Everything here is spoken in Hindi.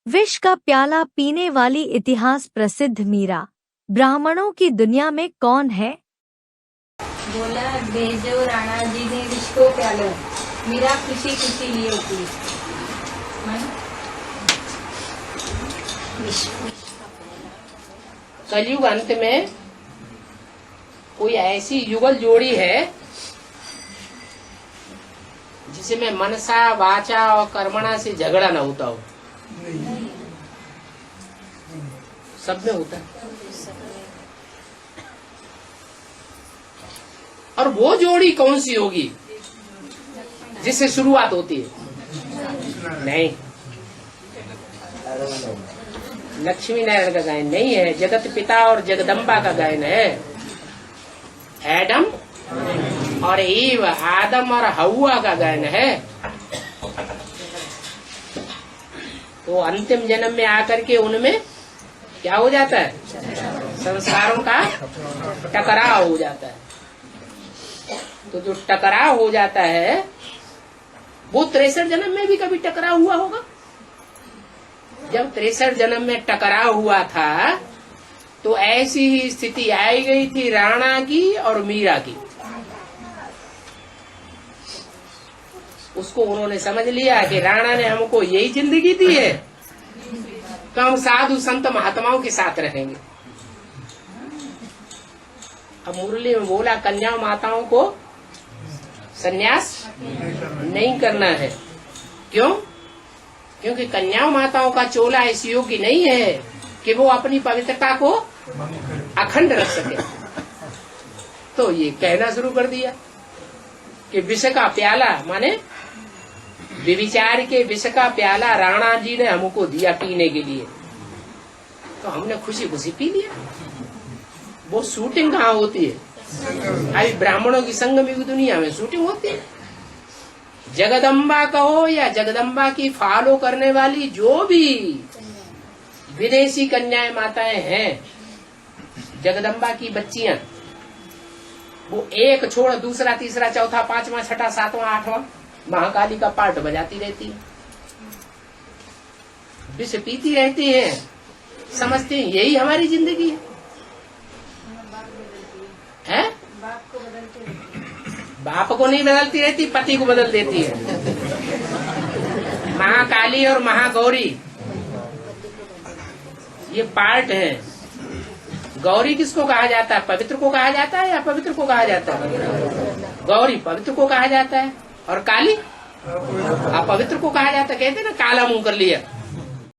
विष का प्याला पीने वाली इतिहास प्रसिद्ध मीरा ब्राह्मणों की दुनिया में कौन है? बोला भेजो राणा जी ने विष को प्यालो, मीरा खुशी खुशी लिए होती। कलयुग अंत में कोई ऐसी युगल जोड़ी है जिसमें मनसा वाचा और कर्मणा से झगड़ा न होता हो। सब में होता है। और वो जोड़ी कौन सी होगी जिससे शुरुआत होती है? नहीं, लक्ष्मी नारायण का गायन नहीं है, जगत पिता और जगदम्बा का गायन है। एडम और ईव, आदम और हव्वा का गायन है। तो अंतिम जन्म में आकर के उनमें क्या हो जाता है? संस्कारों का टकराव हो जाता है। तो जो टकराव हो जाता है वो 63 जन्म में भी कभी टकराव हुआ होगा। जब 63 जन्म में टकराव हुआ था तो ऐसी ही स्थिति आई गई थी राणा की और मीरा की। उसको उन्होंने समझ लिया कि राणा ने हमको यही जिंदगी दी है कि हम साधु संत महात्माओं के साथ रहेंगे। अब मुरली में बोला कन्या माताओं को संन्यास नहीं करना है। क्यों? क्योंकि कन्या माताओं का चोला इस योग्य नहीं है कि वो अपनी पवित्रता को अखंड रख सके। तो ये कहना शुरू कर दिया कि विष का प्याला, माने विविचार के विष का प्याला राणा जी ने हमको दिया पीने के लिए। तो हमने खुशी खुशी पी लिया। वो शूटिंग कहाँ होती है? अभी ब्राह्मणों की संगम की दुनिया में शूटिंग होती है। जगदम्बा कहो या जगदम्बा की फॉलो करने वाली जो भी विदेशी कन्याएं माताएं हैं, जगदम्बा की बच्चियां, वो एक छोड़ दूसरा तीसरा चौथा पांचवा छठा सातवां आठवां महाकाली का पार्ट बजाती रहती है, विष पीती रहती है, समझती हैं यही हमारी जिंदगी है? बाप को नहीं बदलती रहती, पति को बदल देती है। महाकाली और महागौरी ये पार्ट है। गौरी किसको कहा जाता है? पवित्र को कहा जाता है या पवित्र को कहा जाता है? गौरी पवित्र को कहा जाता है और काली अपवित्र को कहा जाता है। कहते हैं ना काला मुंह कर लिया।